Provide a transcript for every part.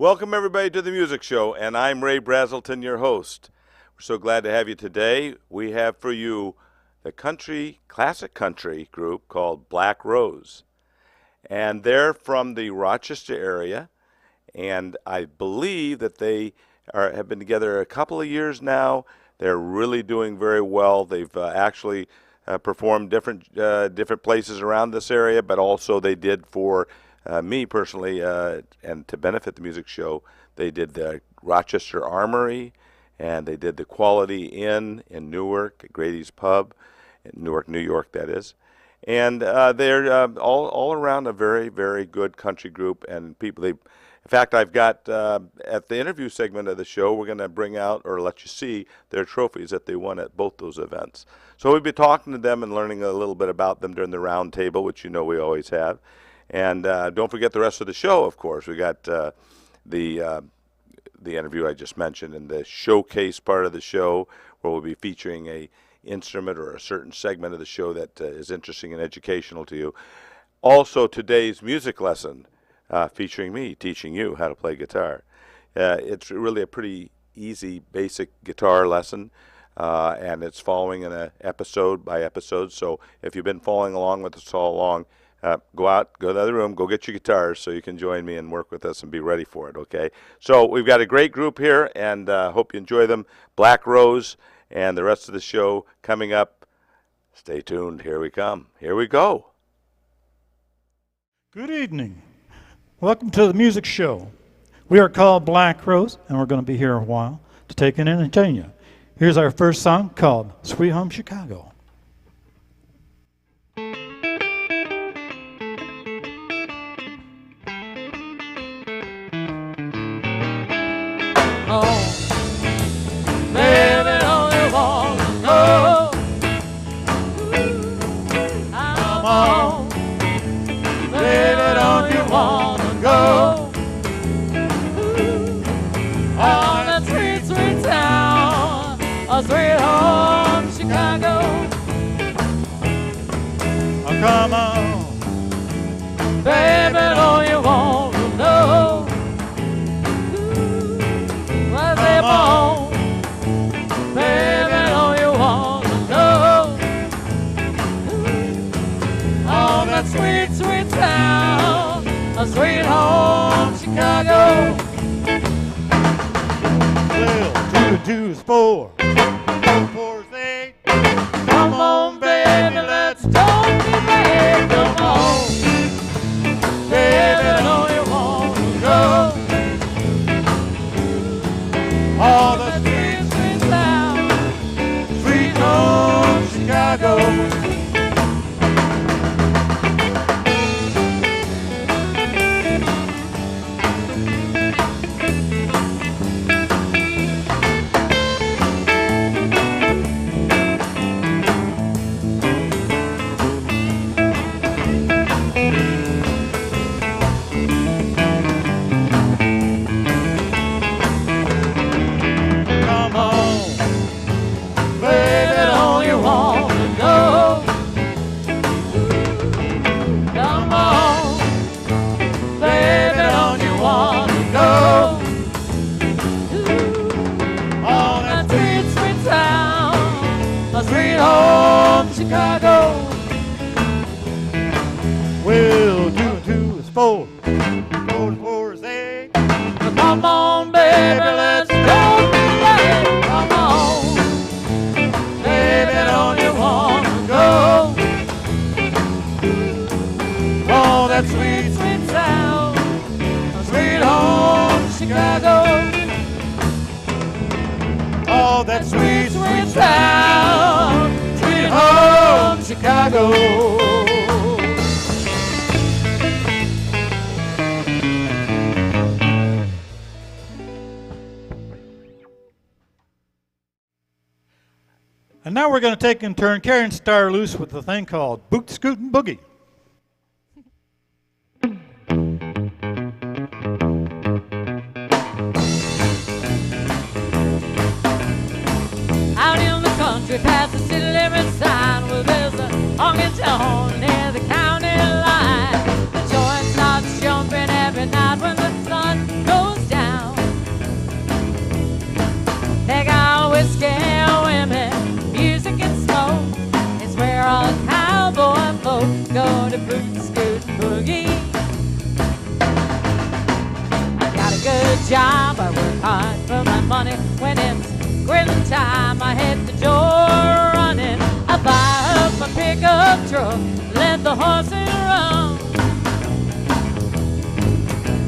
Welcome, everybody, to the Music Show, and I'm Ray Braselton, your host. We're so glad to have you today. We have for you the classic country group called Black Rose, and they're from the Rochester area, and I believe that they have been together a couple of years now. They're really doing very well. They've actually performed different places around this area, but also they did for me personally, and to benefit the music show, they did the Rochester Armory, and they did the Quality Inn in Newark, Grady's Pub, in Newark, New York, that is. And they're all around a very, very good country group, and people. In fact, I've got at the interview segment of the show, we're going to bring out or let you see their trophies that they won at both those events. So we'll be talking to them and learning a little bit about them during the round table, which you know we always have. And don't forget the rest of the show, of course. We got the interview I just mentioned and the showcase part of the show where we'll be featuring a instrument or a certain segment of the show that is interesting and educational to you. Also, today's music lesson featuring me teaching you how to play guitar. It's really a pretty easy, basic guitar lesson, and it's following in an episode by episode. So if you've been following along with us all along, go out, go to the other room, go get your guitars so you can join me and work with us and be ready for it, okay? So we've got a great group here, and hope you enjoy them. Black Rose and the rest of the show coming up. Stay tuned. Here we come. Here we go. Good evening. Welcome to the music show. We are called Black Rose, and we're going to be here a while to take in and entertain you. Here's our first song called Sweet Home Chicago. Baby, don't you wanna go? Come on, baby, don't you wanna go? On that sweet, sweet town, a sweet home, Chicago. Oh, come on, baby, don't you wanna know? Come on, baby, don't you wanna know? Oh, that sweet, sweet town, a sweet home, Chicago. well, 2 is 4, 4 is 8. Come on, baby, let's don't be late. Come on, baby, don't you wanna go? Oh, the sweet, sweet town, sweet home, Chicago. Chicago. Well, 2 and 2 is 4, 4 and 4 is 8. Come on, baby, let's go today. Come on, baby, don't you wanna go? Oh, that sweet, sweet town, a sweet home, Chicago. Oh, that sweet, sweet town, sweet home, Chicago. And now we're going to take in turn carrying Star loose with a thing called Scootin Boogie. Out in the country past the city limit sign where there's a honky tonk near the county line. The joint starts jumping every night when the sun goes down. job, I work hard for my money. When it's grilling time, I hit the door running. I fire up my pickup truck, let the horses run.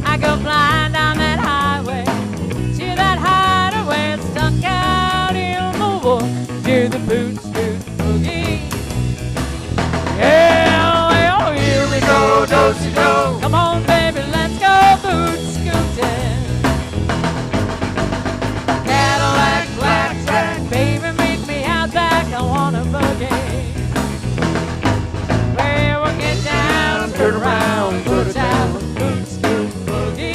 I go flying down that highway to that hideaway stuck out in the woods to the boot scoot boogie. Yeah, well, here we go, do-si-do. Come on, baby, let's go boot scooting. Cadillac, blackjack, baby, meet me out back. I want a boogie. Well, we'll get down, turn around, go to town, boot scoot boogie.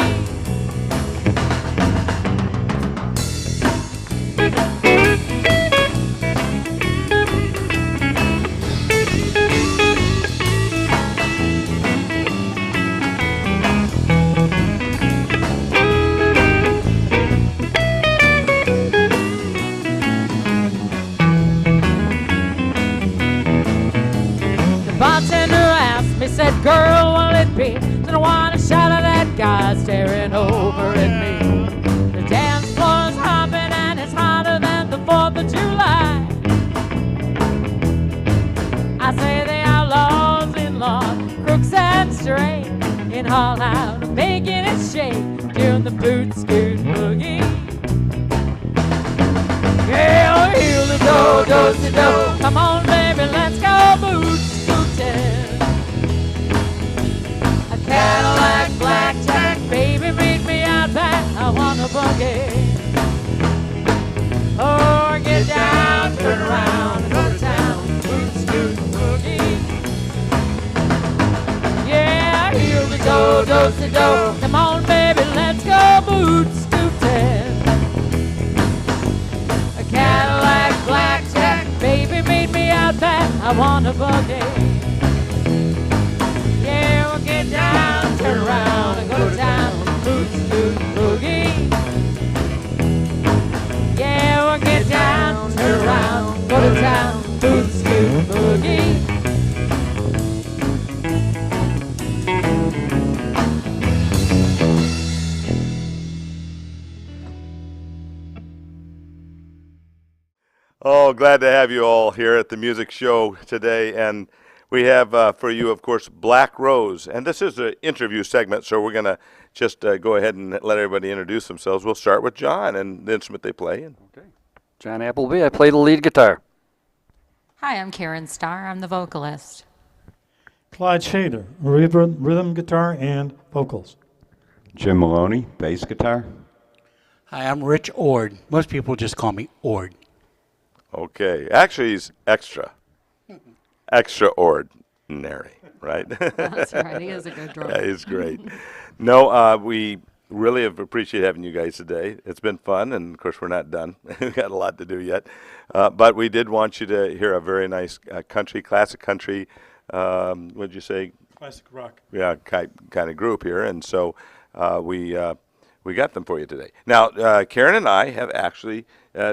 Bartender asked me, said, girl, what'll it be? Said, I want a shot of that guy staring over at me. The dance floor's hopping and it's hotter than the 4th of July. I say the outlaws in law, crooks and straight, in all out, making it shake, doing the boot scoot boogie. Yeah, heel the do, do-si-do. Come on, baby, let's go boot scooting. A Cadillac, blackjack, baby, meet me out back. I want a boogie. Oh, get down, turn around, and go to town, boot scoot boogie. Yeah, heel the do, do-si-do. Come on, baby, let's go boot scooting. Cadillac, blackjack, baby, meet me out back. I want a boogie. Yeah, we'll get down, turn around, and go to town, boot scoot boogie. Yeah, we'll get down, turn around, go to town, boot scoot boogie. Oh, glad to have you all here at the music show today. And we have for you, of course, Black Rose. And this is an interview segment, so we're going to just go ahead and let everybody introduce themselves. We'll start with John and the instrument they play. Okay. John Appleby, I play the lead guitar. Hi, I'm Karen Starr. I'm the vocalist. Clyde Shader, rhythm guitar and vocals. Jim Maloney, bass guitar. Hi, I'm Rich Ord. Most people just call me Ord. Okay. Actually, he's extraordinary, right? That's right. He is a good drummer. Yeah, he's great. No, we really have appreciated having you guys today. It's been fun, and of course, we're not done. We've got a lot to do yet. But we did want you to hear a very nice classic country, what'd you say? Classic rock. Yeah, kind of group here. And so we got them for you today. Now, Karen and I have actually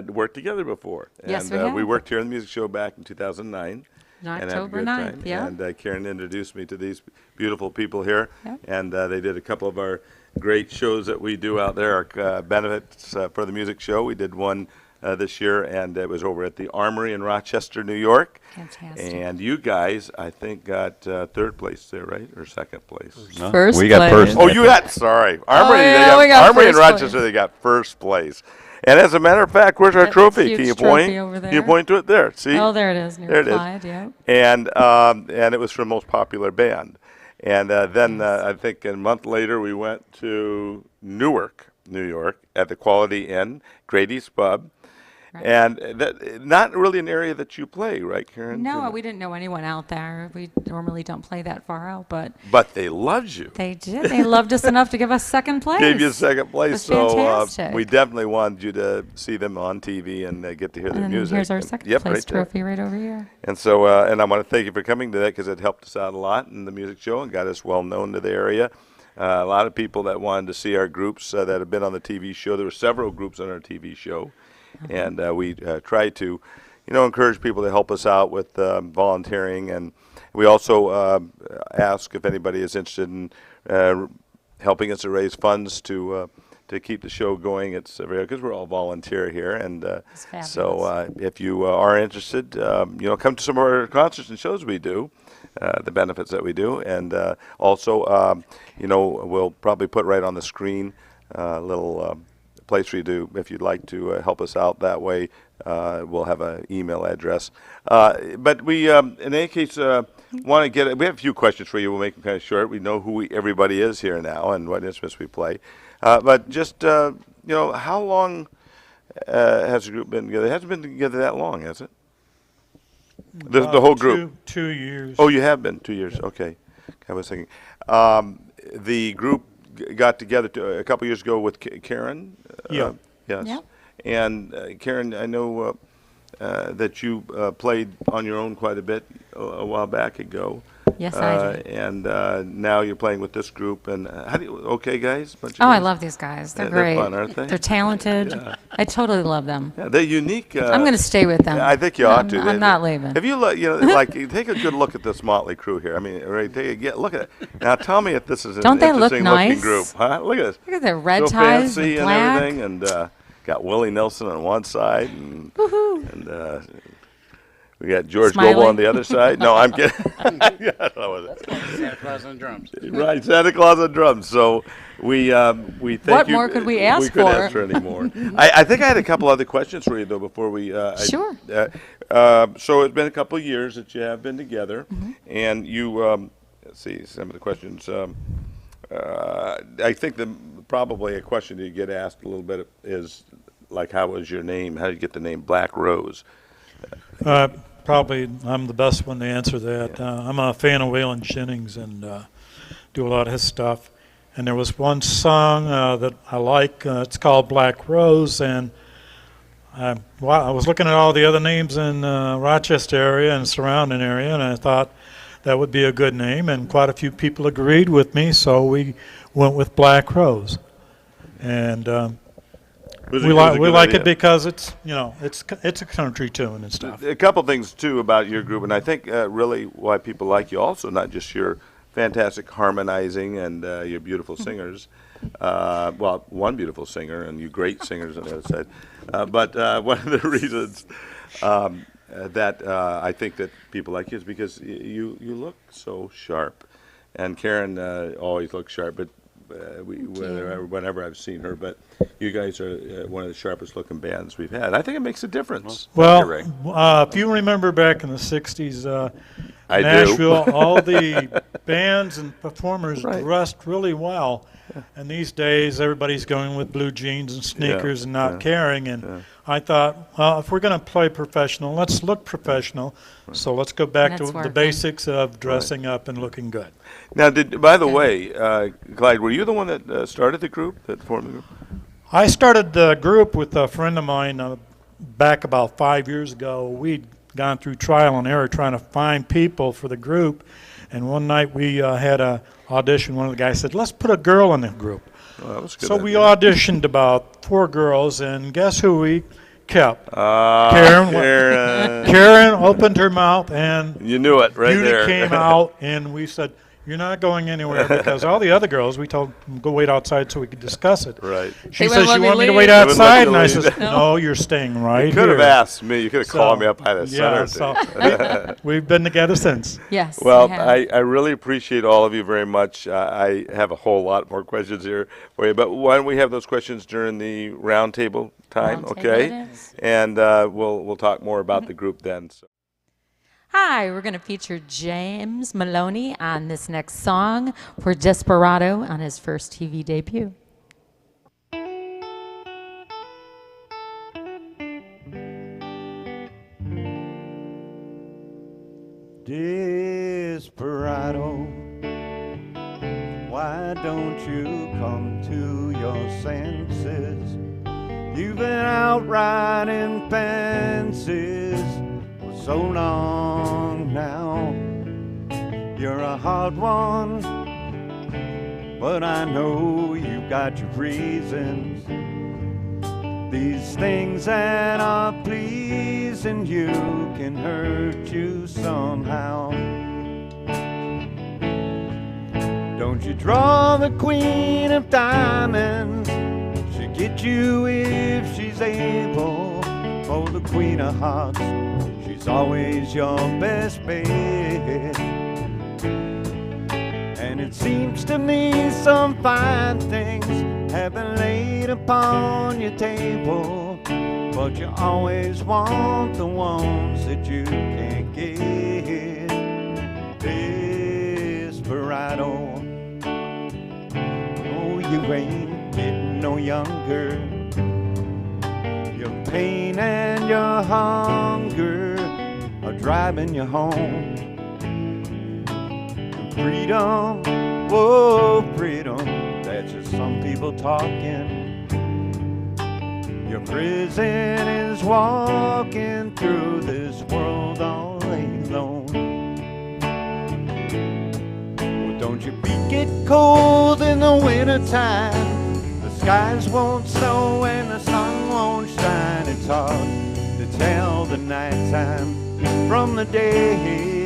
worked together before. Yes, and, we have. We worked here in the music show back in 2009. On and had a October good 9th, time. yeah. And Karen introduced me to these beautiful people here. Yeah. And they did a couple of our great shows that we do out there, our benefits for the music show. We did one this year, and it was over at the Armory in Rochester, New York. Fantastic. And you guys, I think, got third place there, right? Or second place? No, First we got place. first. Oh, you got, sorry. Armory, yeah, we got Armory in first Rochester, place. they got first place. And as a matter of fact, where's our That's trophy? huge Can you trophy point? over Can you there. point to it there? See? Oh, there it is, near There it is. Clyde, yeah. And it was for most popular band. And then I think a month later we went to Newark, New York, at the Quality Inn, Grady's Pub. Right. And that, not really an area that you play, right, Karen? No, we didn't know anyone out there. We normally don't play that far out, but But they loved you. they did. They loved us enough to give us second place. Gave you second place, That's so fantastic. we definitely wanted you to see them on TV and get to hear their And music. here's our And- second yep, place right there. trophy right over here. And so, and I want to thank you for coming today because it helped us out a lot in the music show and got us well known to the area. A lot of people that wanted to see our groups that have been on the TV show. There were several groups on our TV show, and we tried to, encourage people to help us out with volunteering. And we also ask if anybody is interested in helping us to raise funds to to keep the show going. It's because we're all volunteer here, and fabulous. so if you are interested, come to some of our concerts and shows we do. The benefits that we do, and also, we'll probably put right on the screen a little place for you to, if you'd like to help us out that way. We'll have an email address. But we, in any case, want to get. We have a few questions for you. We'll make them kind of short. We know who everybody is here now and what instruments we play. But just, how long has the group been together? It hasn't been together that long, has it? The whole group? 2 years. Oh, you have been 2 years. Okay. I was thinking. The group got together a couple years ago with Karen. Yeah. Yes. Yeah. And Karen, I know that you played on your own quite a bit a while back ago. Yes, I did. And now you're playing with this group. And how do you? Okay, guys. Bunch of Oh, I guys? love these guys. They're Yeah, great. they're fun, aren't they? They're talented. I totally love them. Yeah, they're unique. I'm going to stay with them. I think you ought to. I'm not leaving. If you look, take a good look at this motley crew here. I mean, right, look at it. Now, tell me if this is an Don't they look interesting looking nice? group, huh? Look at this. Look at their red So ties, fancy the and black. everything, and got Willie Nelson on one side, and we got George Smiley. Goebel on the other side. No, I'm kidding. Yeah, I don't know what it- Santa Claus on drums. Right, Santa Claus on drums. So we thank What you. more could we ask We couldn't for? ask for any more. I think I had a couple other questions for you though before we. Sure. So it's been a couple of years that you have been together, and you. Let's see some of the questions. I think probably a question that you get asked a little bit is like, how was your name? How did you get the name Black Rose? Probably I'm the best one to answer that. I'm a fan of Waylon Jennings and do a lot of his stuff. And there was one song that I like. It's called Black Rose. And I was looking at all the other names in Rochester area and surrounding area, and I thought that would be a good name. And quite a few people agreed with me, so we went with Black Rose. And we like it because it's it's a country tune and stuff. A couple things too about your group, and I think really why people like you also, not just your fantastic harmonizing and your beautiful singers. Well, one beautiful singer and you great singers on the other side. But one of the reasons that I think that people like you is because you look so sharp, and Karen always looks sharp, but. Whenever I've seen her, but you guys are one of the sharpest looking bands we've had. I think it makes a difference. Well, if you remember back in the 60s, I Nashville, do. all the bands and performers dressed really well. And these days, everybody's going with blue jeans and sneakers and not caring. And I thought, well, if we're going to play professional, let's look professional. So let's go back to the basics of dressing up and looking good. Now, by the way, Clyde, were you the one that started the group, that formed the group? I started the group with a friend of mine back about 5 years ago. We'd gone through trial and error trying to find people for the group. And one night we had a audition. One of the guys said, let's put a girl in the group. Well, that was a good So idea. we auditioned about 4 girls, and guess who we kept? Karen. Karen opened her mouth, and You knew it right Beauty there. came out, and we said, you're not going anywhere, because all the other girls, we told them, go wait outside so we could discuss it. Right. She They says, wouldn't let you me want me to leave. wait They wouldn't let outside? you And I leave. says, no, you're staying right You could have here. asked me. You could have called me up by the Yeah, center. so we've been together since. Yes. Well, we have. I really appreciate all of you very much. I have a whole lot more questions here for you, but why don't we have those questions during the roundtable time, Roundtable okay? it is. And we'll talk more about the group then. So. Hi, we're going to feature James Maloney on this next song for Desperado on his first TV debut. Desperado, why don't you come to your senses? You've been out riding fences for so long now. You're a hard one, but I know you've got your reasons. These things that are pleasing you can hurt you somehow. Don't you draw the queen of diamonds get you if she's able. For the Queen of Hearts, she's always your best bet. And it seems to me some fine things have been laid upon your table, but you always want the ones that you can't get. Desperado, oh, you ain't getting no younger. Your pain and your hunger are driving you home. Freedom, whoa, freedom, that's just some people talking. Your prison is walking through this world all alone. Well, don't your feet get cold in the wintertime? The skies won't snow and the sun won't shine. It's hard to tell the nighttime from the day.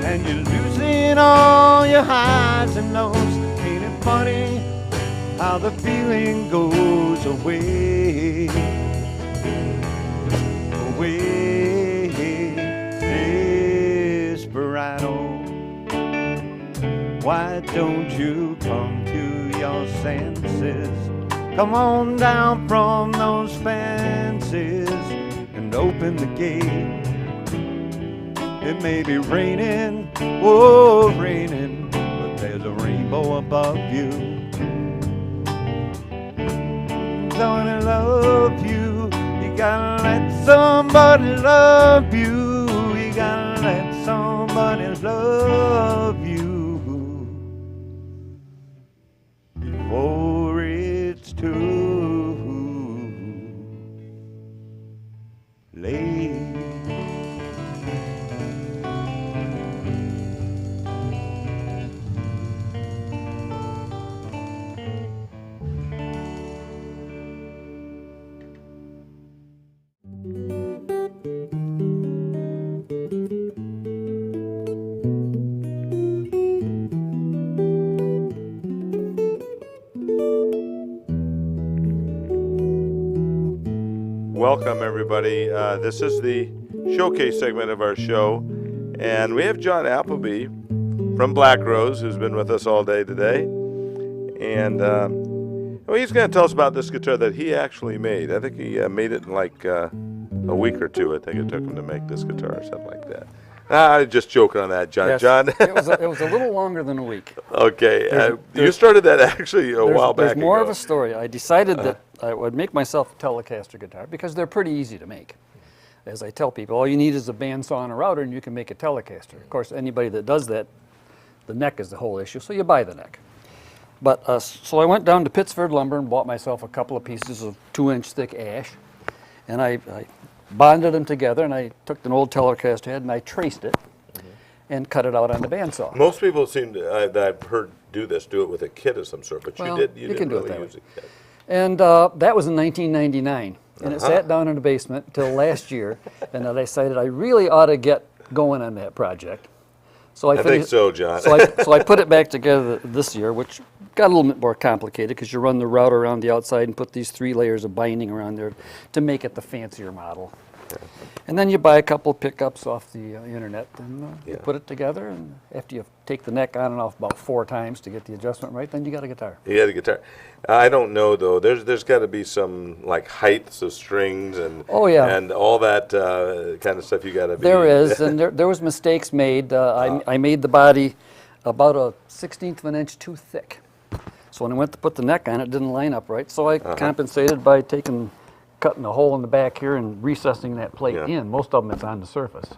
And you're losing all your highs and lows. Ain't it funny how the feeling goes away? Away, Desperado. Why don't you come to your senses? Come on down from those fences and open the gate. It may be raining, oh, raining, but there's a rainbow above you. Somebody love you, you gotta let somebody love you. You gotta let somebody love you before it's too late. Welcome, everybody. This is the showcase segment of our show, and we have John Appleby from Black Rose, who's been with us all day today, and well, he's going to tell us about this guitar that he actually made. I think he made it in like a week or two. I think it took him to make this guitar or something like that. I'm just joking on that, John. Yes, John. it was a little longer than a week. Okay, you started that actually a while back There's more ago. of a story. I decided that I would make myself a Telecaster guitar because they're pretty easy to make. As I tell people, all you need is a bandsaw and a router and you can make a Telecaster. Of course, anybody that does that, the neck is the whole issue, so you buy the neck. But so I went down to Pittsford Lumber and bought myself a couple of pieces of 2-inch thick ash, and I bonded them together, and I took an old Telecaster head and I traced it and cut it out on the bandsaw. Most people seem to, that I've heard do it with a kit of some sort, but Well, you you didn't can do it really that use a kit. And that was in 1999, and it sat down in the basement until last year, and I decided I really ought to get going on that project. So I think so, John. So I put it back together this year, which got a little bit more complicated because you run the router around the outside and put these 3 layers of binding around there to make it the fancier model. And then you buy a couple pickups off the internet and you put it together, and after you take the neck on and off about 4 times to get the adjustment right, then you got a guitar. You had a guitar. I don't know though. There's got to be some like heights of strings and and all that kind of stuff. You got to be. There is, and there was mistakes made. I made the body about a 1/16 of an inch too thick, so when I went to put the neck on, it didn't line up right. So I compensated by cutting a hole in the back here and recessing that plate in. Most of them it's on the surface.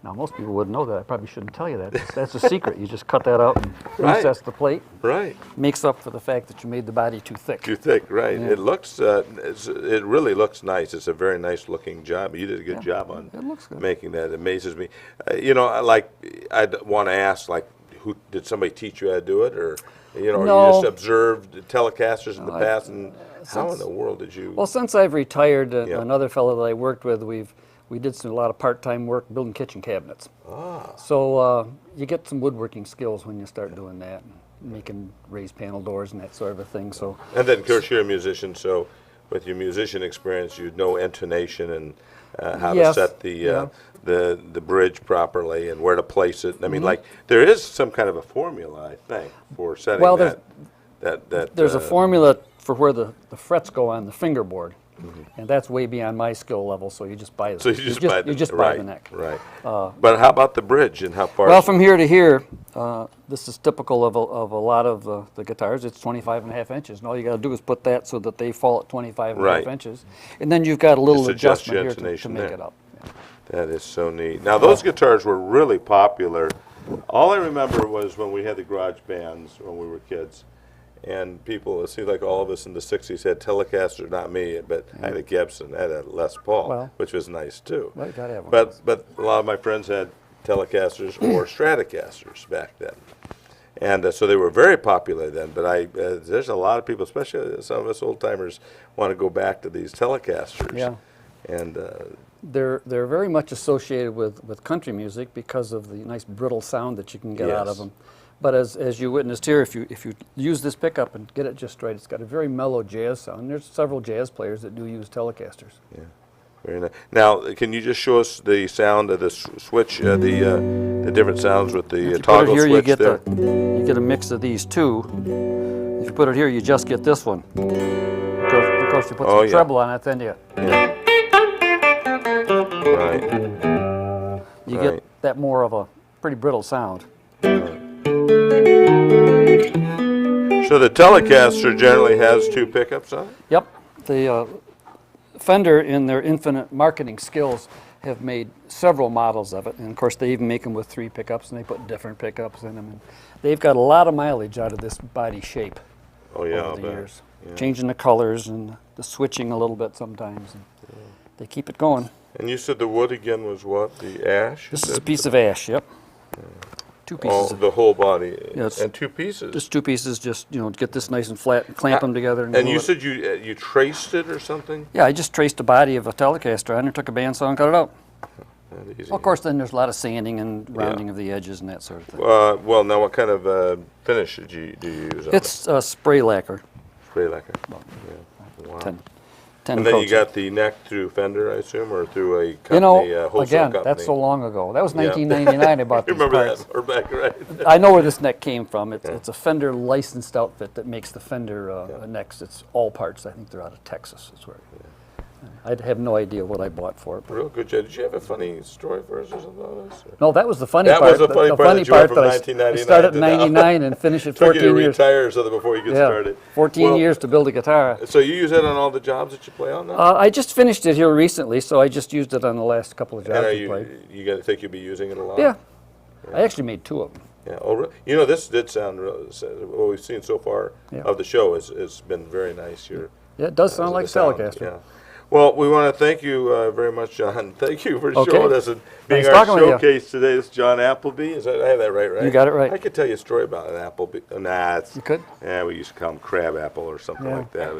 Now most people wouldn't know that. I probably shouldn't tell you that. That's a secret. You just cut that out and recess the plate. Right. Makes up for the fact that you made the body too thick. Too thick, right. Yeah. It looks, it really looks nice. It's a very nice looking job. You did a good job on making that. It amazes me. You know, like, I'd want to ask, like, did somebody teach you how to do it? Or, you know, No. you just observed Telecasters in the past? And how in the world did you? Well, since I've retired, another fellow that I worked with, we did a lot of part-time work building kitchen cabinets. So you get some woodworking skills when you start doing that. making raised panel doors and that sort of a thing. So And then, of course, you're a musician, so with your musician experience, you know intonation and how to Yes, set yeah. the bridge properly and where to place it. I mean, Mm-hmm. like there is some kind of a formula, I think, for setting Well, that. there's a formula for where the frets go on the fingerboard, and that's way beyond my skill level. So you just buy the So you just buy the you just buy right, the neck. right. But how about the bridge and how far? Well, from here to here, this is typical of a lot of the guitars. It's 25.5 inches, and all you got to do is put that so that they fall at 25.5 Right. inches, and then you've got a little Just adjust adjustment your here to intonation make there. it up. That is so neat. Now, those guitars were really popular. All I remember was when we had the garage bands when we were kids, and people, it seemed like all of us in the 60s had Telecaster, not me, but I had a Gibson, I had a Les Paul, Well. which was nice too. Well, you gotta have one of But a lot of my friends had Telecasters or Stratocasters back then. And so they were very popular then, but there's a lot of people, especially some of us old timers, want to go back to these Telecasters. Yeah. And They're very much associated with country music because of the nice brittle sound that you can get out of Yes. them. But as you witnessed here, if you use this pickup and get it just right, it's got a very mellow jazz sound. And there's several jazz players that do use Telecasters. yeah, very nice. Now, can you just show us the sound of the switch, the different sounds with the If you put it toggle here, switch you there? you get a mix of these two. If you put it here, you just get this one. Of course, you put Oh, some yeah. treble on it, then you Right. get Right. that more of a pretty brittle sound. So the Telecaster generally has two pickups on it? Yep. The Fender, in their infinite marketing skills, have made several models of it. And of course, they even make them with 3 pickups, and they put different pickups in them. And they've got a lot of mileage out of this body shape Oh, yeah, I'll over the bet. years. Yeah. Changing the colors and the switching a little bit sometimes. And they keep it going. And you said the wood again was what? The ash? This is a piece of ash, yep. 2 pieces Oh, of the whole body. it's- And 2 pieces. just 2 pieces, just get this nice and flat and clamp them together. And glue you it. said you traced it or something? Yeah, I just traced the body of a Telecaster on it, took a bandsaw and cut it out. Not easy. Of course, then there's a lot of sanding and rounding of the edges and that sort of thing. Well, now what kind of finish do you use on it? It's spray lacquer, Spray lacquer. Yeah. Wow. 10 And then you coats. got the neck through Fender, I assume, or through a company, wholesale again, company? that's so long ago. That was Yeah. 1999 I bought You these remember parts. that? Or back, right? I know where this neck came from. It's a Fender licensed outfit that makes the Fender necks. It's all parts. I think they're out of Texas. That's where. I have no idea what I bought for it. But Real good job. Did you have a funny story for us or something on this? Or? no, that was the funny That part. was the funny part that you went from that I 1999 started to in now. 99 and finished at Took you 14 to years. retire so that before you get Yeah, started. 14 Well, years to build a guitar. So you use that on all the jobs that you play on now? I just finished it here recently, so I just used it on the last couple of and jobs are we played. you think you'll be using it a lot? Yeah. I actually made 2 of them. Yeah. Oh, this did sound what we've seen so far Yeah. of the show has been very nice. Yeah, it does sound like a the sound, Telecaster. Yeah. Well, we want to thank you very much, John. Thank you for Okay. showing us and being Nice our talking with you. showcase today. This is John Appleby. I have that right? You got it right. I could tell you a story about an Appleby. Nah, You could? Yeah, we used to call him Crab Apple or something Yeah. like that.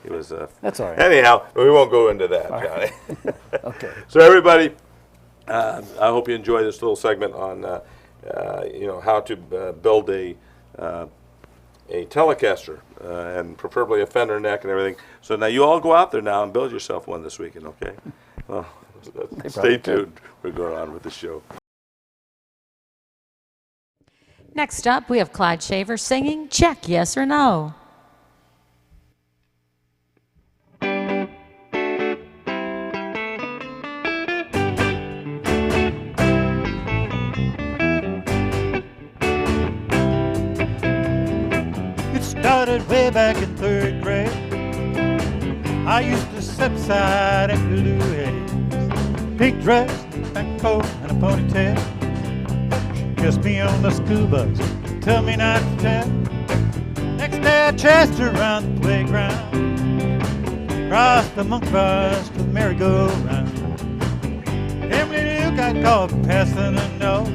It was. That's all right. Anyhow, we won't go into that, Johnny. Okay. So everybody, I hope you enjoy this little segment on how to build a Telecaster and preferably a Fender neck and everything. So now you all go out there now and build yourself one this weekend, okay? Well, stay probably tuned. We're going on with the show. Next up, we have Clyde Shaver singing Check Yes or No. It started way back in 3rd grade. I used to sit beside at Louis. Pink dress, back coat, and a ponytail. She kissed me on the school bus, tell me not to tell. Next day I chased her around the playground. Crossed the monkey bars to the merry-go-round. Emily knew got caught passing a note.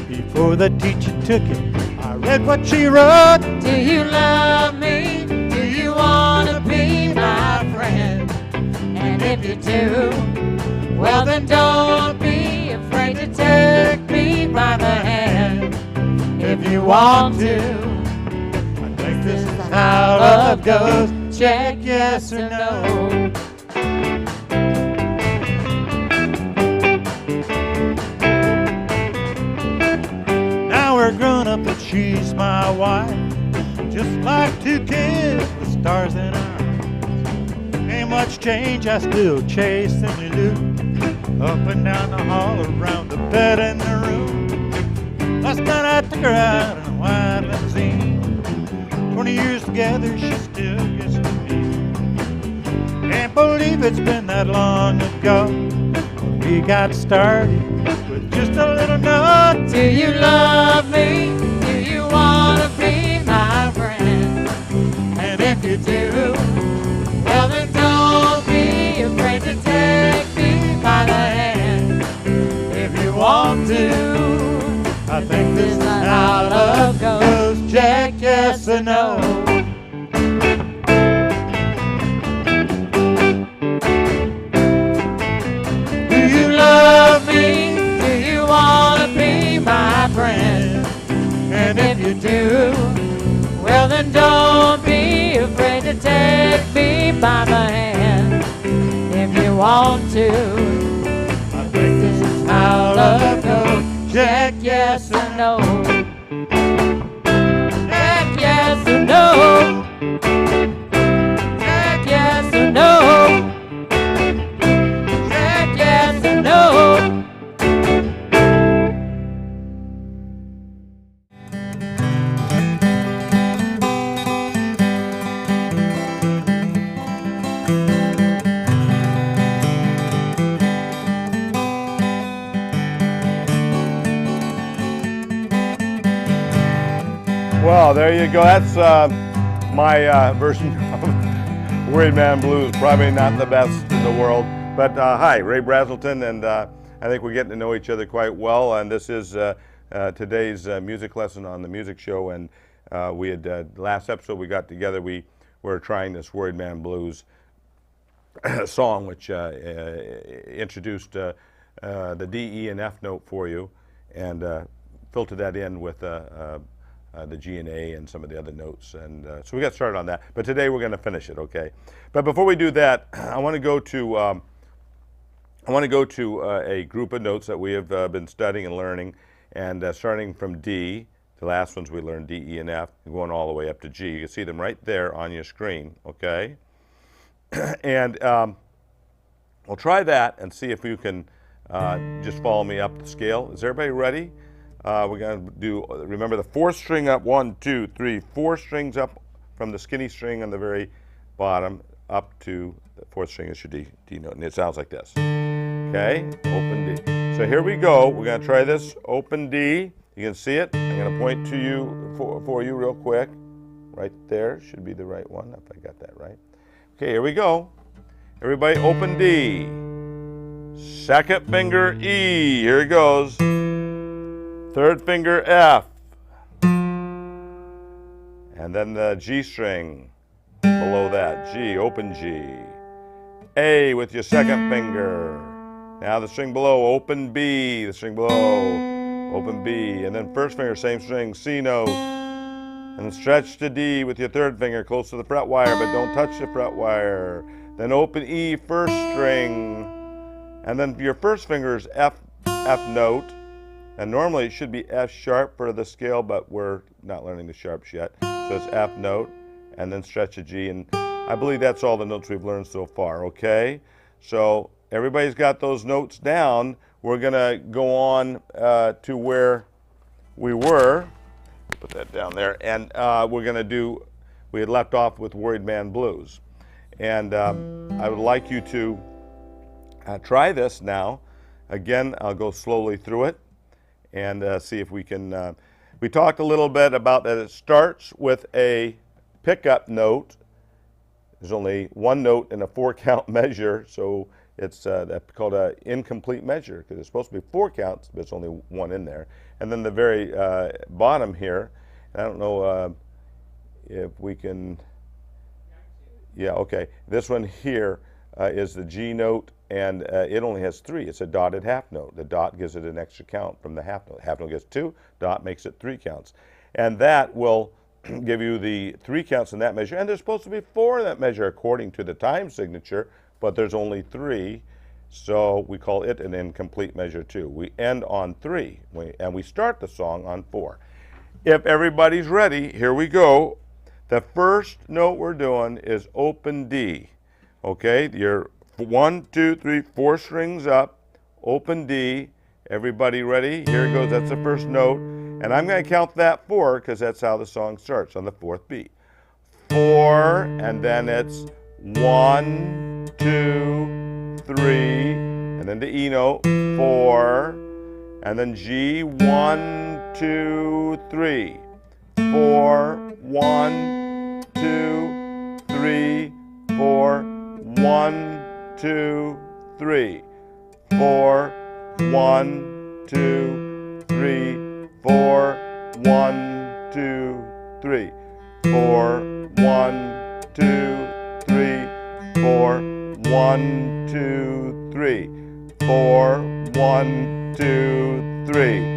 Before the teacher took it, I read what she wrote. Do you love me? Do you want to be my friend? And if you do, well then don't be afraid to take me by the hand. If you want to, love goes. Check yes or no. Now we're grown up and she's my wife. Just like two kids, the stars in our eyes. Ain't much change, I still chase and we loop. Up and down the hall, around the bed in the room. Last night I took her out in a white limousine. 20 years together, she still gets to me. Can't believe it's been that long ago. We got started with just a little note. Do you love me? Do you want to be my friend? And if you do, well then don't be afraid to take me by the hand. If you want to, I think this is how love goes. Check yes or no. Do you love me? Do you want to be my friend? And if you do, well then don't be afraid to take me by the hand. If you want to, I think this is how love goes. Check yes or no. Check yes or no. Check yes or no. Check yes or no. Well, there you go. That's my version of Worried Man Blues. Probably not the best in the world. But hi, Ray Braselton, and I think we're getting to know each other quite well. And this is today's music lesson on the music show. And we had, last episode we got together, we were trying this Worried Man Blues song, which introduced the D, E, and F note for you, and filtered that in with the G and A and some of the other notes, and so we got started on that. But today we're going to finish it, okay? But before we do that, I want to go to a group of notes that we have been studying and learning, and starting from D. The last ones we learned D, E, and F, and going all the way up to G. You can see them right there on your screen, okay? And we'll try that and see if you can just follow me up the scale. Is everybody ready? We're going to do, remember the fourth string up, 1, 2, 3, 4 strings up from the skinny string on the very bottom up to the fourth string is your D note, and it sounds like this. Okay, open D. So here we go. We're going to try this open D. You can see it. I'm going to point to you for you real quick. Right there should be the right one, if I got that right. Okay, here we go. Everybody open D. Second finger E. Here it goes. Third finger F, and then the G string below that, G, open G. A with your second finger. Now the string below, open B, the string below, open B, and then first finger, same string, C note, and then stretch to D with your third finger close to the fret wire, but don't touch the fret wire. Then open E, first string, and then your first finger is F note. And normally it should be F sharp for the scale, but we're not learning the sharps yet. So it's F note, and then stretch a G, and I believe that's all the notes we've learned so far, okay? So everybody's got those notes down. We're gonna go on to where we were. Put that down there, and we're gonna do, we had left off with Worried Man Blues. And I would like you to try this now. Again, I'll go slowly through it and see if we can, we talked a little bit about that it starts with a pickup note. There's only one note in a 4-count measure, so it's that's called an incomplete measure, because it's supposed to be 4 counts, but it's only 1 in there. And then the very bottom here, I don't know if we can, yeah, okay. This one here is the G note, and it only has 3. It's a dotted half note. The dot gives it an extra count from the half note. Half note gets 2, dot makes it 3 counts. And that will give you the 3 counts in that measure, and there's supposed to be 4 in that measure according to the time signature, but there's only 3, so we call it an incomplete measure too. We end on 3, and we start the song on 4. If everybody's ready, here we go. The first note we're doing is open D. Okay, you're 1, 2, 3, 4 strings up, open D. Everybody ready? Here it goes. That's the first note. And I'm going to count that 4 because that's how the song starts on the 4th beat. 4, and then it's 1, 2, 3, and then the E note, 4, and then G, 1, 2, 3, 4, 1, 2, 3, 4, 1, 2, 3, 4, 1, 2, 3, 4, 1, 2, 3, 4, 1, 2, 3, 4, 1, 2, 3, 4, 1, 2, 3,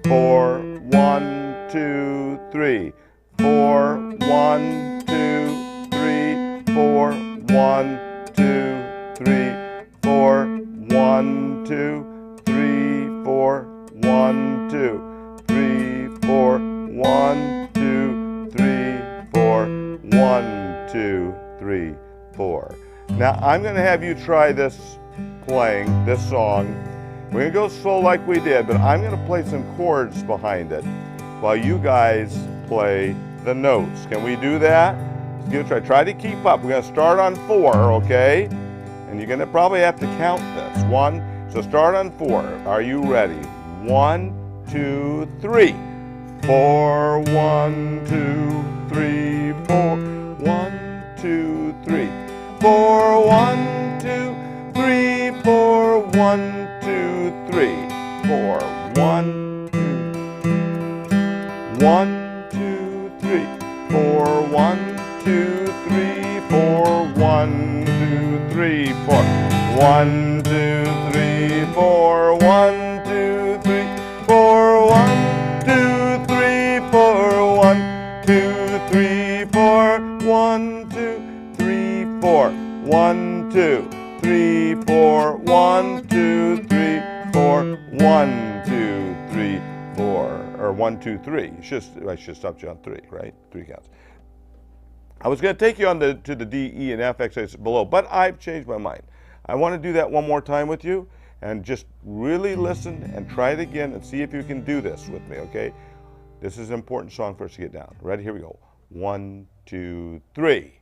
4, 1, 2, 3, 4, 1, 2, 3, 4, 1, 2, 3, 4, 1, 2, 3, 4, 1, 2, 3, 4, 1, 2, 3, 4, 1, 2, 3, 4. Now I'm going to have you try this playing this song. We're going to go slow like we did, but I'm going to play some chords behind it while you guys play the notes. Can we do that? Let's give it a try. Try to keep up. We're going to start on 4, okay? And you're going to probably have to count this. 1, so start on 4. Are you ready? 1, 2, 3. 4, 1, 2, 3, 4. 1, 2, 3. 4, 1, 2, 3, 4, 1, 2, 3, 4, 1, 2, 1, 2, 3, 4, 1, 2, 3, 4, 1, 2, 3, 4, 1, 2, 3, 4, 1, 2, 3, 4, 1, 2, 3, 4, 1, 2, 3, 4, 1, 2, 3, 4, 1, 2, 3, 4, 1, 2, 3, 4, 1, 2, 3, 4, or 1, 2, 3. I should stop you on 3, right? 3 counts. I was going to take you on to the D, E, and F exercises below, but I've changed my mind. I want to do that one more time with you, and just really listen and try it again and see if you can do this with me, okay? This is an important song for us to get down. Ready? Here we go. 1, 2, 3.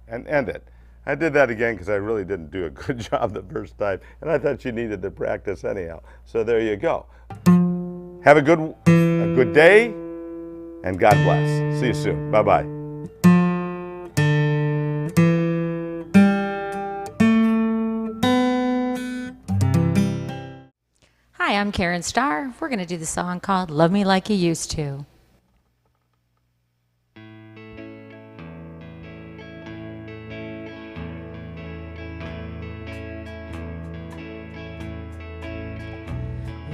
And end it. I did that again because I really didn't do a good job the first time, and I thought you needed to practice anyhow. So there you go. Have a good day, and God bless. See you soon. Bye-bye. Hi, I'm Karen Starr. We're going to do the song called Love Me Like You Used To.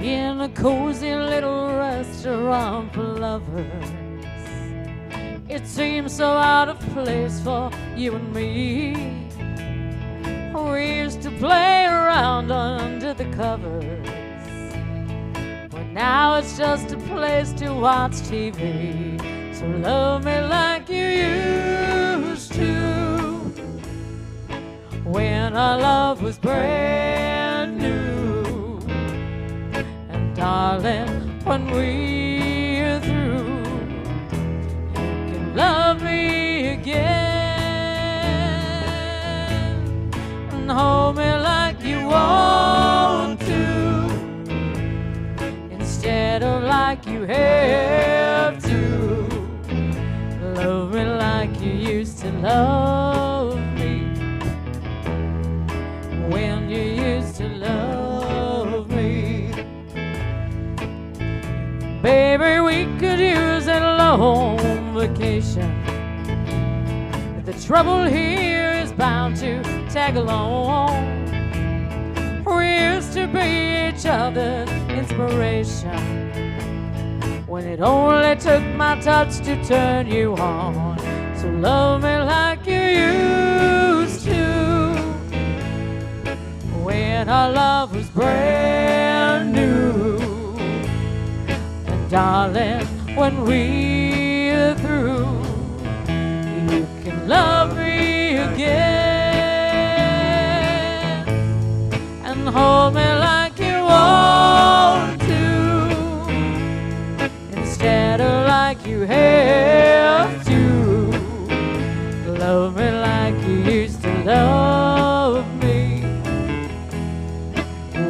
In a cozy little restaurant for lovers, it seems so out of place for you and me. We used to play around under the covers, but now it's just a place to watch TV. So love me like you used to, when our love was brand new. Darling, when we're through, you can love me again. hold me like you want to, instead of like you have to. Love me like you used to love me, when you used to love me. Baby, we could use a long vacation. The trouble here is bound to tag along. We used to be each other's inspiration, when it only took my touch to turn you on. So love me like you used to, when our love was brand new. And darling, when we're through, you can love me again and hold me like you want to, instead of like you have to. Love me like you used to love me,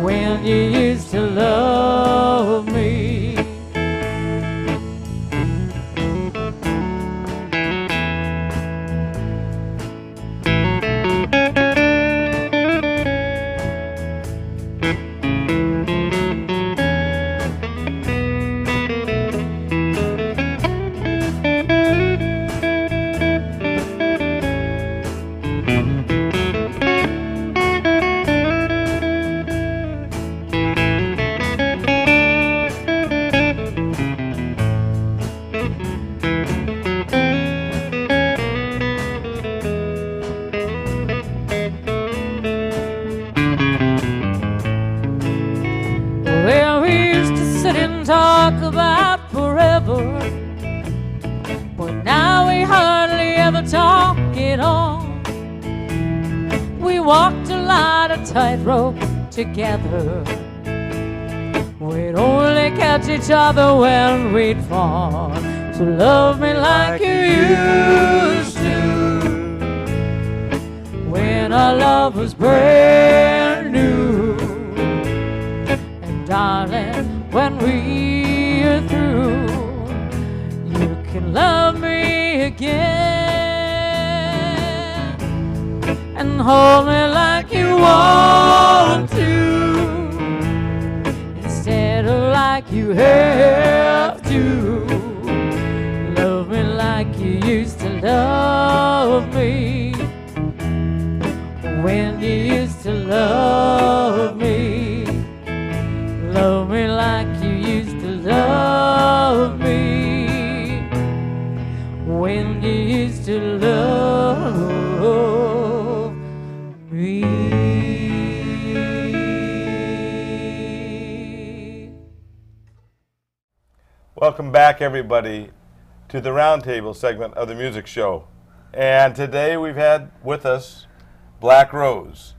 when you used to love me. Well, we used to sit and talk about forever, but now we hardly ever talk at all. We walked a lot of tightrope together, we'd only catch each other when we'd fall. So love me like you used to, when our love was brand new. And darling, when we're through, you can love me again and hold me like you want to, instead of like you have to. Love me like you used to love me, when you used to love me. Love me like you used to love me, when you used to love me. Welcome back, everybody, to the Roundtable segment of the music show. And today we've had with us Black Rose.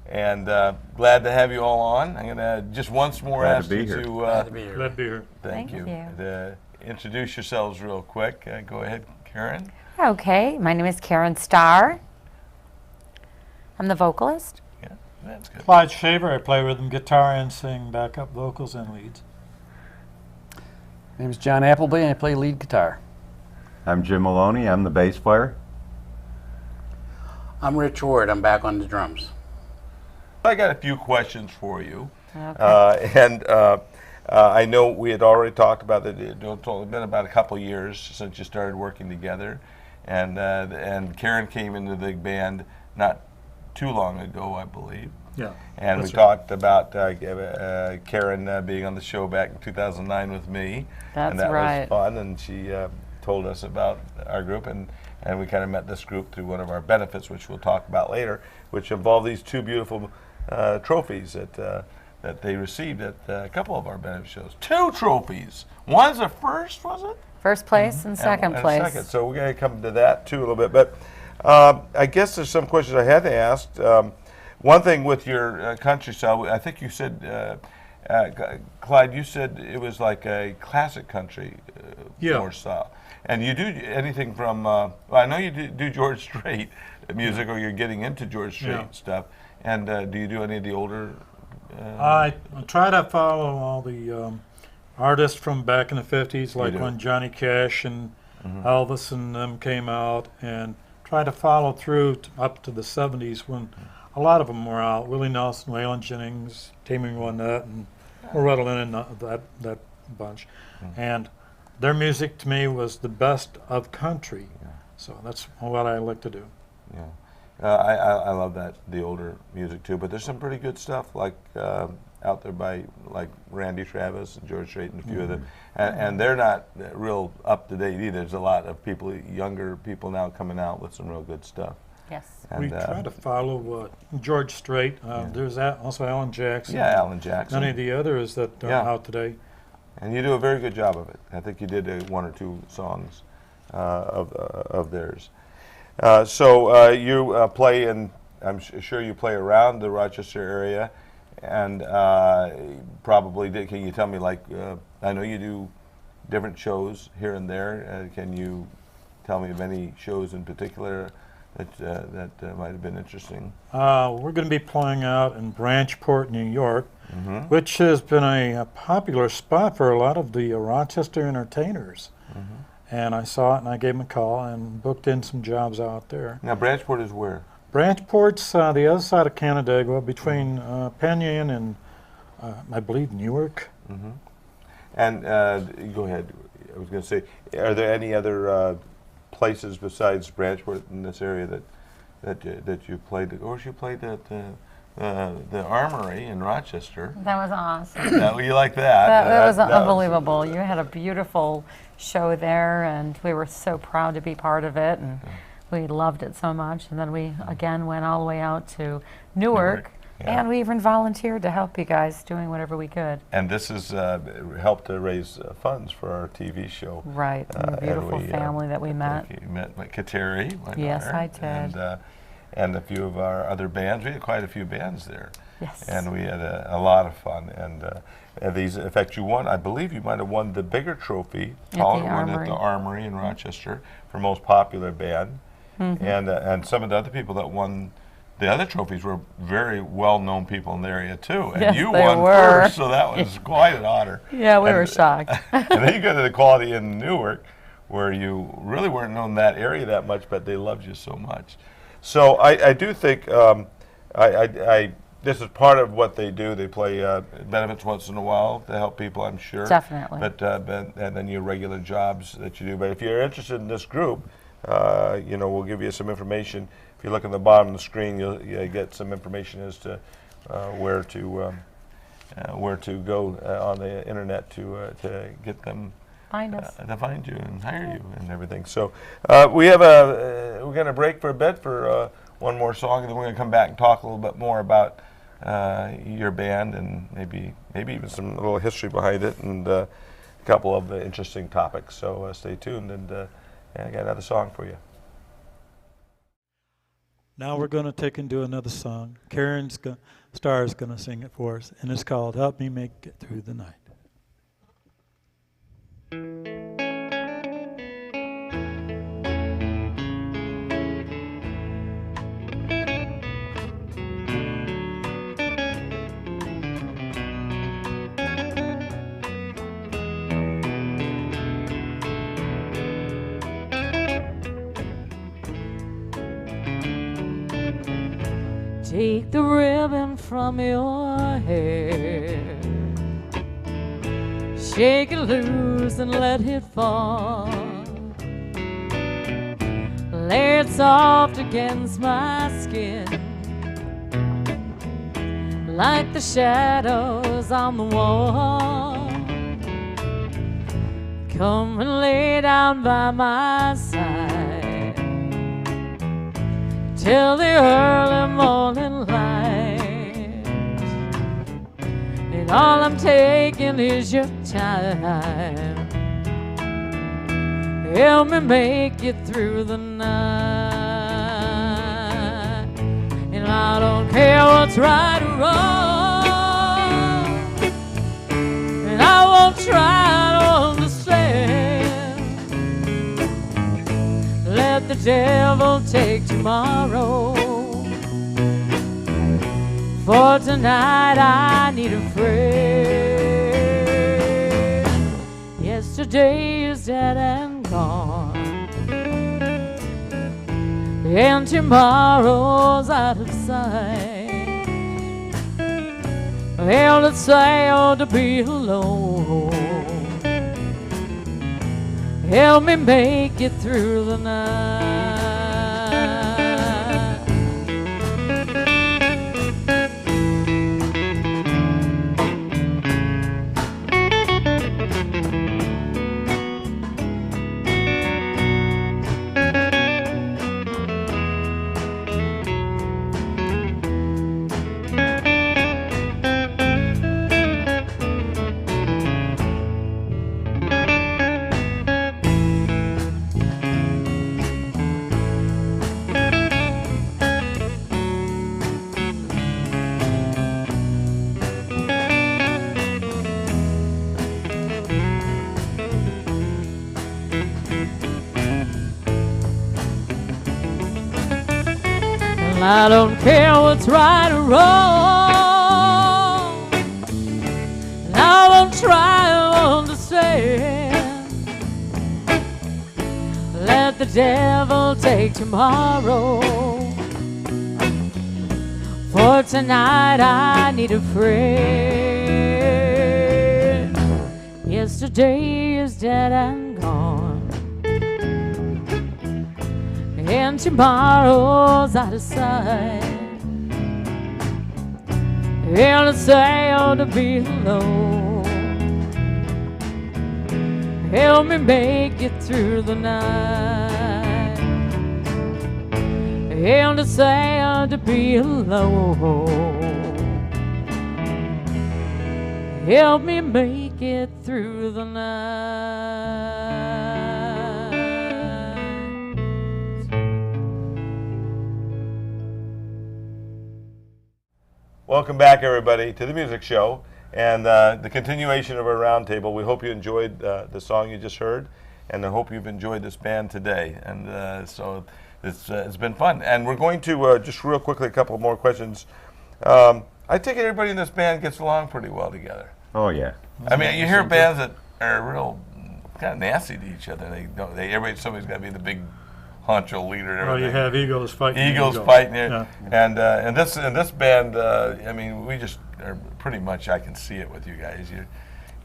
And glad to have you all on. I'm going to just once more Glad ask to be you here. to Glad to be here. thank Thank you. you. Introduce yourselves real quick. Go ahead, Karen. Okay, my name is Karen Starr. I'm the vocalist. Yeah, that's good. Clyde Shaver, I play rhythm guitar and sing backup vocals and leads. My name is John Appleby, and I play lead guitar. I'm Jim Maloney. I'm the bass player. I'm Rich Ward. I'm back on the drums. I got a few questions for you. Okay. I know we had already talked about that. It's only been about a couple years since you started working together, and Karen came into the band not too long ago, I believe. Yeah. And we that's right. talked about Karen being on the show back in 2009 with me. That's and that right. was fun, and she told us about our group, and we kind of met this group through one of our benefits, which we'll talk about later, which involved these two beautiful trophies that they received at a couple of our benefit shows. 2 trophies. One's a first, was it? First place and second And place. second. So we're going to come to that too a little bit. But I guess there's some questions I had to ask. One thing with your country style, I think you said, Clyde, you said it was like a classic country more style. And you do anything from, well, I know you do George Strait music, or you're getting into George Strait stuff. And do you do any of the older? I try to follow all the artists from back in the 50s, like do? when Johnny Cash and Elvis and them came out, and try to follow through up to the 70s when a lot of them were out. Willie Nelson, Waylon Jennings, Tammy Wynette, and Loretta Lynn, and that bunch. And their music to me was the best of country. So that's what I like to do. Yeah. I love the older music too, but there's some pretty good stuff like out there by like Randy Travis and George Strait and a few of them, and they're not real up to date either. There's a lot of people, younger people now coming out with some real good stuff. Yes. And, We try to follow George Strait. There's also Alan Jackson. Yeah, Alan Jackson. Many of the others that are out today. And you do a very good job of it. I think you did one or two songs of theirs. So you play in, I'm sure you play around the Rochester area, and probably can you tell me, like, I know you do different shows here and there. Can you tell me of any shows in particular that might have been interesting? We're going to be playing out in Branchport, New York, which has been a popular spot for a lot of the Rochester entertainers. And I saw it, and I gave them a call and booked in some jobs out there. Now, Branchport is where? Branchport's the other side of Canandaigua, between Penn and I believe Newark. And go ahead. I was going to say, are there any other places besides Branchport in this area that you played? Of course, you played at the Armory in Rochester. That was awesome. You like that? That was unbelievable. You had a beautiful show there, and we were so proud to be part of it, and we loved it so much. And then we again went all the way out to Newark. And we even volunteered to help you guys, doing whatever we could. And this has helped to raise funds for our TV show. Right, and the beautiful family that we met. You met Kateri, my Yes, daughter, I did. And a few of our other bands. We had quite a few bands there. Yes. And we had a lot of fun. And these, in fact, you won, I believe you might have won the bigger trophy, taller one at the Armory in Rochester for most popular band. And some of the other people that won the other trophies were very well-known people in the area too, and yes, you they won were. first, so that was quite an honor. Yeah, we were shocked. And then you go to the Quality in Newark, where you really weren't known in that area that much, but they loved you so much. So I do think this is part of what they do. They play benefits once in a while to help people, I'm sure. Definitely. But and then your regular jobs that you do. But if you're interested in this group, we'll give you some information. If you look at the bottom of the screen, you'll get some information as to where to go on the internet to get them Find us. to find you and hire you and everything. So we're going to break for a bit for one more song, and then we're going to come back and talk a little bit more about your band and maybe even some little history behind it and a couple of interesting topics. So stay tuned, and I got another song for you. Now we're going to take and do another song. Karen Starr is going to sing it for us, and it's called Help Me Make It Through the Night. Take the ribbon from your hair, shake it loose and let it fall. Lay it soft against my skin, like the shadows on the wall. Come and lay down by my side till the early morning light, and all I'm taking is your time. Help me make it through the night, and I don't care what's right or wrong, and I won't try to understand. Let the devil take tomorrow, For tonight I need a friend. Yesterday is dead and gone, and tomorrow's out of sight. Well, it's sad to be alone. Help me make it through the night. I don't care what's right or wrong, and I won't try to understand. Let the devil take tomorrow. For tonight I need a friend. Yesterday is dead and gone, and tomorrow's out of sight. And it's sad to be alone. Help me make it through the night. And it's sad to be alone. Help me make it through the night. Welcome back, everybody, to the music show and the continuation of our roundtable. We hope you enjoyed the song you just heard, and I hope you've enjoyed this band today. And so it's been fun. And we're going to just real quickly a couple more questions. I take it everybody in this band gets along pretty well together. Oh, yeah. I mean, you hear bands that are real kind of nasty to each other. Somebody's got to be the big honcho leader. And Well, you have egos fighting. Egos fighting, Yeah. and in this band, I mean, we just are pretty much. I can see it with you guys. You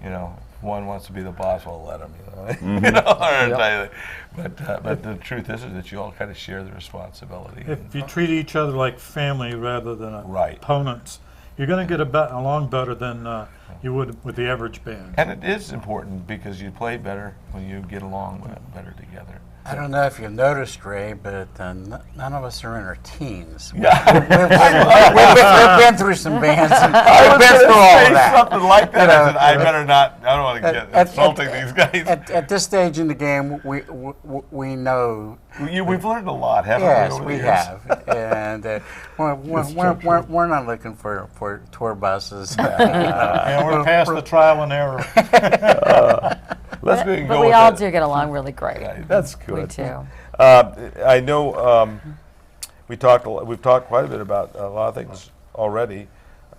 know, if one wants to be the boss, well, let him. You know, but the truth is that you all kind of share the responsibility. If you treat each other like family rather than Right. opponents, you're going to get along better than you would with the average band. And it is important because you play better when you get along better together. I don't know if you've noticed, Ray, but none of us are in our teens. We've been through some bands. And we've been through all of that. Something like that. I said, I better not. I don't want to get insulting these guys. At this stage in the game, we know. We've learned a lot, haven't Yes, we? Over we the years? have, and we're not looking for tour buses. And we're past the trial and error. Let's go But we with all it. do get along really great. That's good. We do. I know we've talked quite a bit about a lot of things already.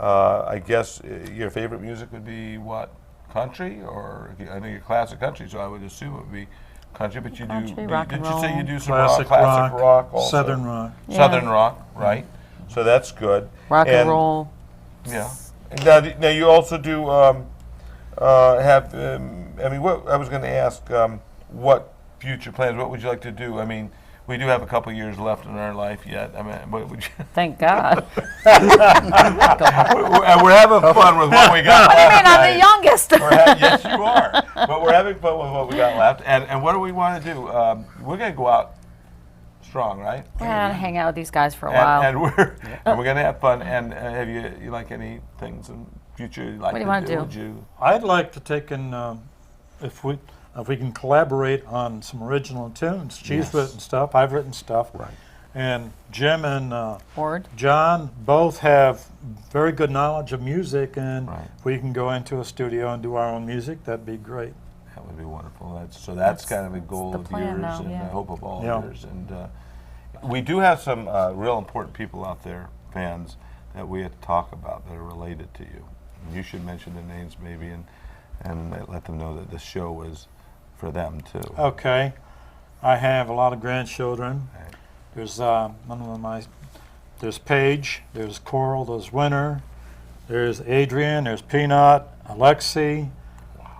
I guess your favorite music would be what? Country, or I know you're classic country, so I would assume it would be country. But you Country, do. rock Did and you say you roll. do some Classic classic rock also? Southern rock. Southern Yeah. rock, right? So that's good. Rock and roll. Yeah. Now you also do have. I mean, what I was going to ask, what future plans? What would you like to do? I mean, we do have a couple years left in our life yet. I mean, what would you? Thank God. We're having fun with what we got. What do you left. mean I'm the youngest? Yes, you are. But we're having fun with what we got left. And what do we want to do? We're going to go out strong, right? Yeah, hang out with these guys for a while. And we're going to have fun. And have you like any things in future you'd like What do you to wanna do? do? Would you? I'd like to take in, if we can collaborate on some original tunes. She's written stuff, I've written stuff. Right. And Jim and Ward. John both have very good knowledge of music, and Right. if we can go into a studio and do our own music, that'd be great. That would be wonderful. That's kind of a goal the of plan yours now, and yeah. I hope of all Yeah. yours. And we do have some real important people out there, fans, that we have to talk about that are related to you. And you should mention the names maybe and let them know that this show was for them too. Okay. I have a lot of grandchildren. Right. There's there's Paige, there's Coral, there's Winter, there's Adrian, there's Peanut, Alexi,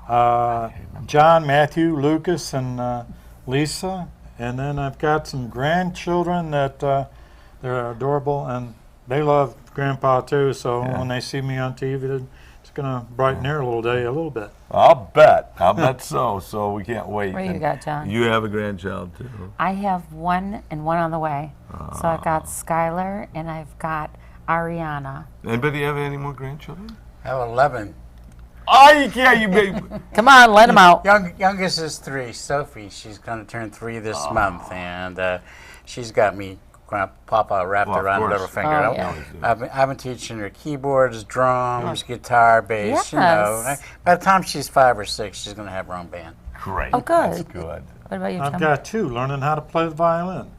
John, Matthew, Lucas, and Lisa. And then I've got some grandchildren that they're adorable, and they love Grandpa too. So when they see me on TV, it's gonna brighten their little day a little bit. I'll bet so. So we can't wait. What do you got, John? You have a grandchild too. I have one and one on the way. So I've got Skylar and I've got Ariana. Anybody have any more grandchildren? I have 11. Oh, you can't, you baby. Come on, let him out. Youngest is 3, Sophie. She's going to turn 3 this month, and she's got me, Papa, wrapped Well, of around her course. little finger. Oh, yeah. I've been teaching her keyboards, drums, guitar, bass. You know. Yes. By the time she's 5 or 6, she's going to have her own band. Great. Oh, good. That's good. What about you, I've Tim? got 2 learning how to play the violin.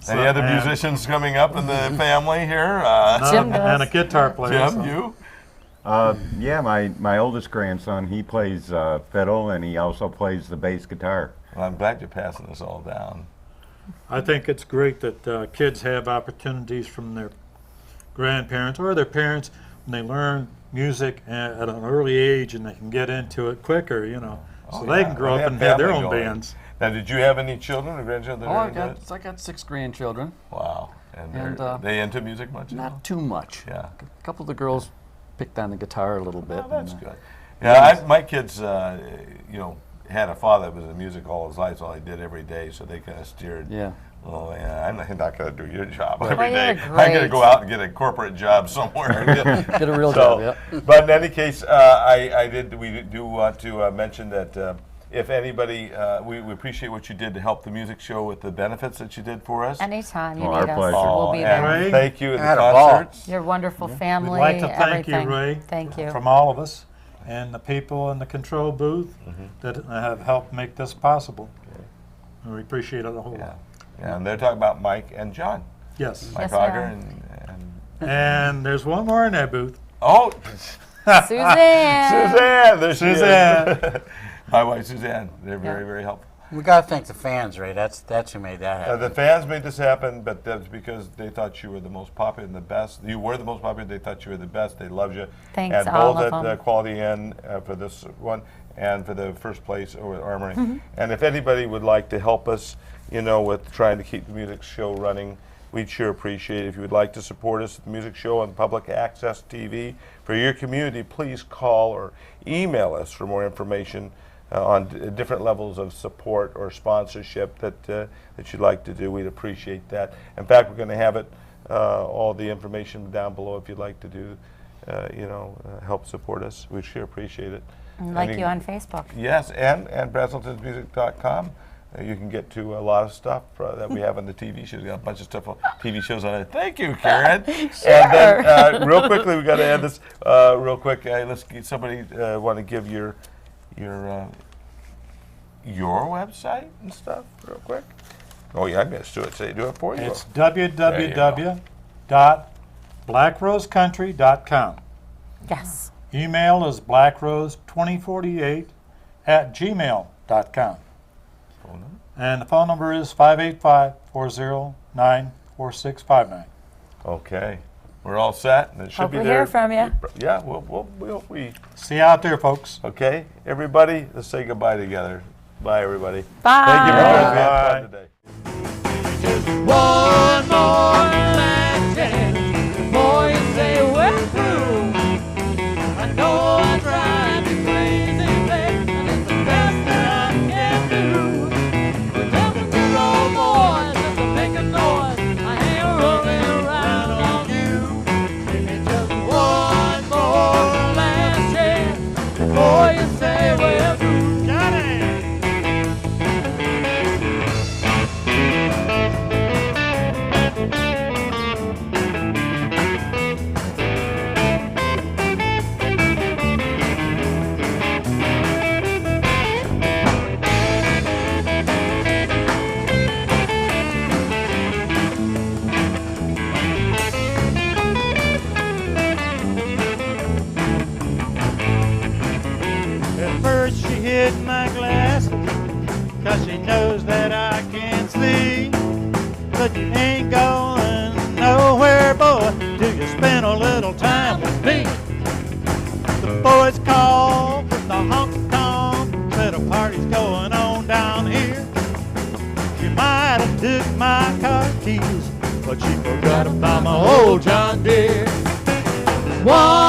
Any other and- musicians coming up in the family here? Jim does. And a guitar player. Jim, so. you? Yeah, my oldest grandson, he plays fiddle, and he also plays the bass guitar. Well, I'm glad you're passing this all down. I think it's great that kids have opportunities from their grandparents or their parents when they learn music at an early age and they can get into it quicker, you know, so they can grow up and have their family own going. bands. Now, did you have any children or grandchildren? Oh, that are into I got 6 grandchildren. it? Wow. And, And, they into music much? Not too much. Yeah. A couple of the girls picked on the guitar a little bit. Oh, that's and, good. Yeah, my kids, had a father that was in music all his life, so he did every day, so they kind of steered. Yeah. Oh, yeah, I'm not going to do your job Well, every day. you're I'm going to great. go out and get a corporate job somewhere. Get a real So, job, yeah. But in any case, we do want to mention that if anybody, we appreciate what you did to help the music show with the benefits that you did for us. Anytime you Oh, our need us, pleasure. we'll be and there. Ray? thank you at I the had a ball. concerts. Your wonderful family, We'd like to thank everything. you, Ray, Thank you. from all of us and the people in the control booth Mm-hmm. that have helped make this possible. And we appreciate it a whole Yeah. lot. Yeah, and they're talking about Mike and John. Yes. Mike Yes, they Auger are. and And there's one more in that booth. oh, Suzanne. Suzanne. There she is. Suzanne. My wife Suzanne. They're very, very helpful. We got to thank the fans, Ray. That's who made that happen. The fans made this happen, but that's because they thought you were the most popular and the best. You were the most popular. They thought you were the best. They loved you. Thanks, and all both of at them. Quality Inn for this one and for the first place over at Armory. Mm-hmm. And if anybody would like to help us, with trying to keep the music show running, we'd sure appreciate it. If you would like to support us at the music show on public access TV for your community, please call or email us for more information on different levels of support or sponsorship that you'd like to do. We'd appreciate that. In fact, we're going to have it, all the information down below if you'd like to do, help support us. We'd sure appreciate it. Like you on Facebook. Yes, and braseltonsmusic.com. You can get to a lot of stuff that we have on the TV shows. We got a bunch of stuff on TV shows on it. Thank you, Karen. Sure. And then, real quickly, we got to end this real quick. Let's get somebody want to give your website and stuff real quick. Oh yeah, I'm going to do it for you. It's There you www.blackrosecountry.com. Yes. Email is blackrose2048@gmail.com. Phone number? And the phone number is 585-409-4659. Okay, we're all set. And it should Hope be we there. hear from you. Yeah, we. See you out there, folks. Okay, everybody, let's say goodbye together. Bye, everybody. Bye. Thank you very much. We had fun today. One more last chance before you say we're through. I know I drive you crazy, babe, and it's the best that I can do. But never the road boys have to make a noise. I ain't rolling around on you. Give me just one more last chance before you say we're through. Got it. boys called from the honky tonk, said a party's going on down here. She might have took my car keys, but she forgot about my old John Deere. One